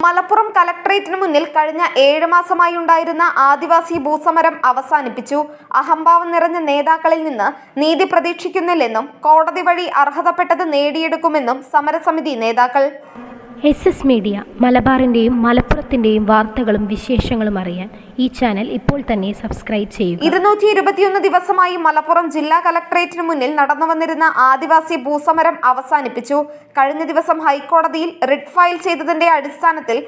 മലപ്പുറം കലക്ടറേറ്റിന് മുന്നിൽ കഴിഞ്ഞ 7 മാസമായി ഉണ്ടായിരുന്ന ആദിവാസി ഭൂസമരം അവസാനിപ്പിച്ചു. അഹംഭാവം നിറഞ്ഞ നേതാക്കളിൽ നിന്ന് നീതി പ്രതീക്ഷിക്കുന്നില്ലെന്നും കോടതി വഴി അർഹതപ്പെട്ടത് നേടിയെടുക്കുമെന്നും സമരസമിതി നേതാക്കൾ. SS മീഡിയ മലബാറിന്റെയും മലപ്പുറത്തിന്റെയും വാർത്തകളും വിശേഷങ്ങളും അറിയാൻ ഈ ചാനൽ ഇപ്പോൾ തന്നെ സബ്സ്ക്രൈബ് ചെയ്യുക. 221 ദിവസമായി മലപ്പുറം ജില്ലാ കലക്ടറേറ്റിന് മുന്നിൽ നടന്നു വന്നിരുന്ന ആദിവാസി ഭൂസമരം അവസാനിപ്പിച്ചു. കഴിഞ്ഞ ദിവസം ഹൈക്കോടതിയിൽ റിട്ട് ഫയൽ ചെയ്തതിന്റെ അടിസ്ഥാനത്തിൽ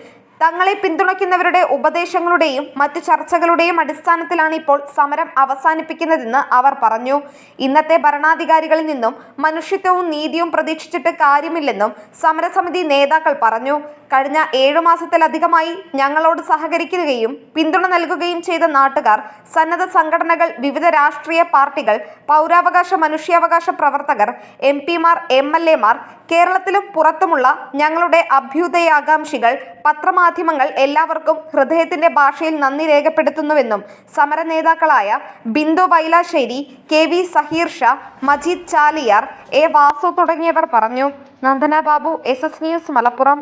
തങ്ങളെ പിന്തുണയ്ക്കുന്നവരുടെ ഉപദേശങ്ങളുടെയും മറ്റു ചർച്ചകളുടെയും അടിസ്ഥാനത്തിലാണ് ഇപ്പോൾ സമരം അവസാനിപ്പിക്കുന്നതെന്ന് അവർ പറഞ്ഞു. ഇന്നത്തെ ഭരണാധികാരികളിൽ നിന്നും മനുഷ്യത്വവും നീതിയും പ്രതീക്ഷിച്ചിട്ട് കാര്യമില്ലെന്നും സമരസമിതി നേതാക്കൾ പറഞ്ഞു. കഴിഞ്ഞ 7 മാസത്തിലധികമായി ഞങ്ങളോട് സഹകരിക്കുകയും പിന്തുണ നൽകുകയും ചെയ്ത നാട്ടുകാർ, സന്നദ്ധ സംഘടനകൾ, വിവിധ രാഷ്ട്രീയ പാർട്ടികൾ, പൗരാവകാശ മനുഷ്യാവകാശ പ്രവർത്തകർ, MP-മാർ, MLA-മാർ, കേരളത്തിലും പുറത്തുമുള്ള ഞങ്ങളുടെ അഭ്യുദയാകാംക്ഷികൾ, പത്രമാധ്യമങ്ങൾ എല്ലാവർക്കും ഹൃദയത്തിന്റെ ഭാഷയിൽ നന്ദി രേഖപ്പെടുത്തുന്നുവെന്നും സമര നേതാക്കളായ ബിന്ദു വൈലാശ്ശേരി, KV സഹീർ ഷാ, മജീദ് ചാലിയാർ, A വാസു തുടങ്ങിയവർ പറഞ്ഞു. Nandana Babu, SS news, Malappuram.